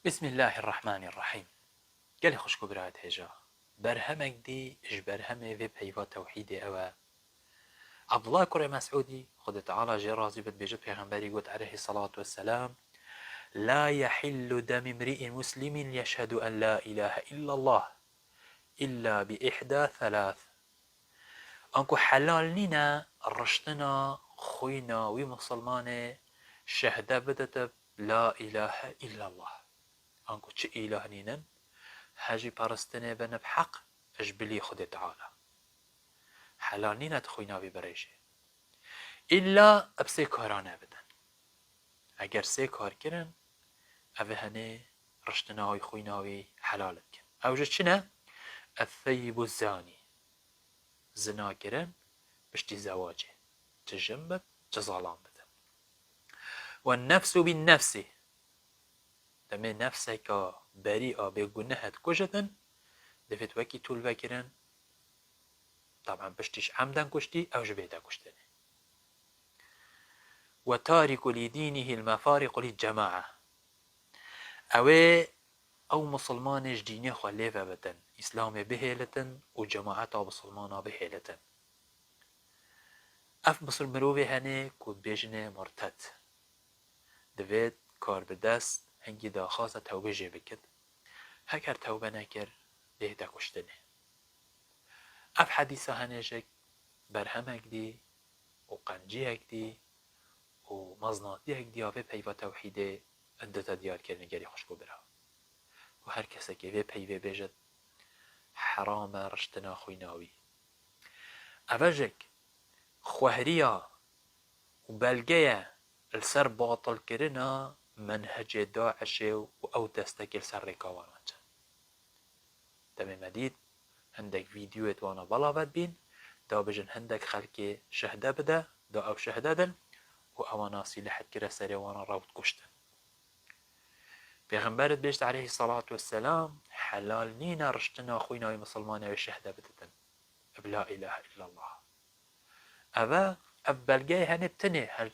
بسم الله الرحمن الرحيم. قال خوشكو برات هجا برهمك دي اش برهمه في بهيفا توحيد أوا عبد الله كري مسعودي خد تعالى جي رازي بيجت پیغمبري قلت عليه الصلاة والسلام: لا يحل دم امرئ مسلم يشهد أن لا إله إلا الله إلا بإحدى ثلاث. أنكو حلال نينا رشتنا خوينا ومسلمانه شهده بدت لا إله إلا الله. أنكو چه إله نينا هاجي پرستنه بنب حق اجبلي خود تعالى حلال نينا تخوينا ببريشه إلا ابسي كارانه بدن. اگر سه کار کرن اوه هنه رشتناوی خویناوی حلالت کن. اوجه چنه؟ الثيب الزاني زنا کرن بشتي زواجه تجنبت جزالان بدن. والنفس بالنفس دمي نفسك بريئة بگنهت کشتن دفت وكي طول وكرن طبعا بشتيش عمدن كشتي اوجه بيتا كشتنه. وتارك لدينه المفارق للجماعة او مسلمانش دینه خلیفه بتن اسلام بهیلتن و جماعت مسلمانا بهیلتن. اف مصر مروفه هنه کود بیجنه مرتد دوید کار بدست هنگی دا خاصة توبه جه بکد. هکر توبه نکر ده دا کشتنه. اف حدیثه هنه جک برهمک دی و قنجیک دی و مزناتی دی آفه پیوه توحیده اندتا دیار کرنه گری خوشکو برا. و هر کسی که وی پیوه بیجد حرام رشتنا خویناوی اوجک خوهریا و بلگه السر باطل کرنا منهج داعش و او دستکل سر رکاوانا چن. دمی مدید هندک ویدیویت وانا بلاوت بین دا بجن هندک خلک شهده بده دا او شهده دن و اوانا سیلحت کره سری وانا راوت کشتن. پیغمبرت بیشت علیه الصلاة والسلام حلال نینا رشتنا خویناوی مسلمانه و شهده بدتن بلا اله الا الله. اوه اف بلگه هنه بتنه هل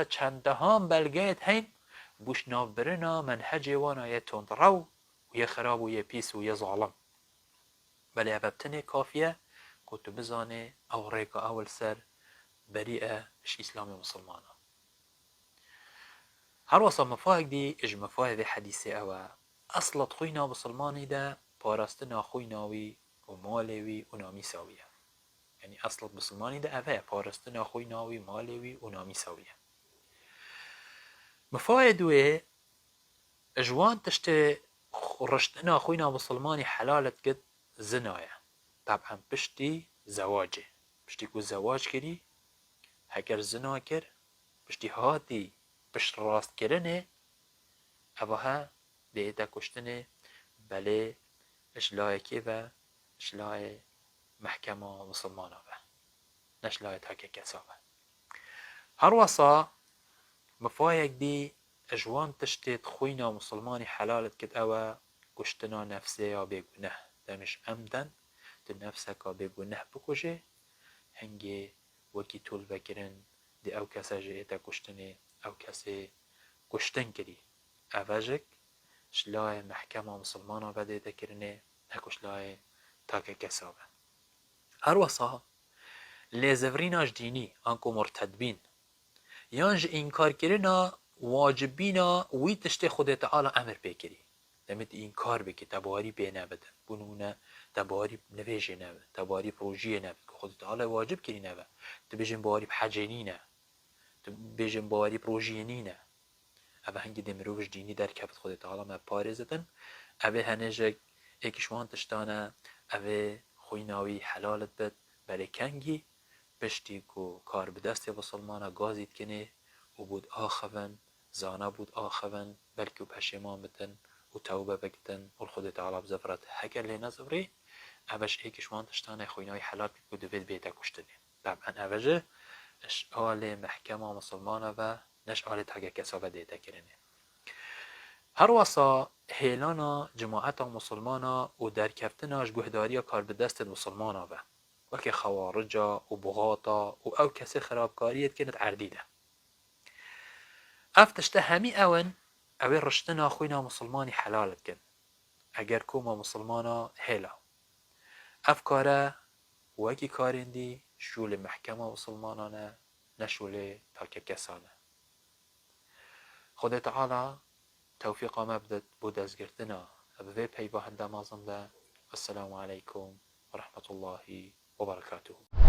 چنده هم بلگه هین بوش نابرنا منهج وانا یه تند رو و یه خراب و یه پیس و یه ظالم. بله اوه بتنه کافیه کتو بزانه او ریکا اول سر بریئه اش اسلام مسلمانا. هر وصا مفاهق دی اج مفاهق دی حدیثه اوه اصلت خوینا مسلمانی ده پارستنا خویناوی و مالوی و نامیساویه. يعني أصل مسلماني ده أفا پارستن أخوي ناوي مالوي ونامي سوية. مفايدوه أجوان تشتي رشتنا أخوينا مسلماني حلالت قد زنايا طبعا بشتي زواجه بشتي كو زواج كري هكر زنا كر بشتي هاتي بش راست كرنه أفاها بيتا كشتنه بله اشلاي كيفا اشلاي محكمة مسلمانة به نشلايت هكا كسابة. هر وصا مفايق دي اجوان تشتيت خوينا مسلماني حلالت كد اوا كشتنا نفسي يا بيقنه دمش امدن تنفسك بيقنه بكوشي هنگي وكي طول بكرن دي او كسا جيتا كشتني او كسي كشتن كري افاجك شلاي محكمة مسلمانة بديتا كرني هكو شلاي تاكا كسابة. هر وصا لزفریناش دینی انکو مرتد بین یانج انکار کرنا واجبینا وی تشتی خود تعالی امر بکری دمت انکار بکی تباری بی نبدن بنونه تباری نویجه نبد تباری پروژیه نبد که خود تعالی واجب کری نبد تبیجن باری بحجینی نه تبیجن باری پروژیه نه اوه هنگی دمروش دینی در کبت خود تعالی ما پارزتن اوه هنجک ایکشوان تشتانه اوه خویناوی حلالت بد بله کنگی پشتی کو کار به دست مسلمانا گازید کنه و بود آخون زانا بود آخون بلکه پشیمان بتن و توبه بکتن و خود تعالی بزفرت هکر لی نزفری اوش ایکشوان تشتانه خوینای حلال که دوید بیتا کشتنه. طبعا اوشه اش آل محکمه مسلمانا و نش آل تاگه کسابه دیتا کرنه. هر وصا هیلانا جماعت مسلمانا و در کفتناش گهداری کار به دست مسلمانا و وكي خوارجا وبغاطا او كسي خرابكاريت كانت عرديدة. افتشت همي اون اوی رشتنا خوینا مسلمانی حلالت کن اگر کوما مسلمانا هلا افکاره وکی کارندی شول محکمه مسلمانانه نشول تاک کسانه خدا تعالى توفيق ما بدت بود ازگرتنا بذي پیوهنده مازنده. السلام عليكم ورحمة الله وبركاته.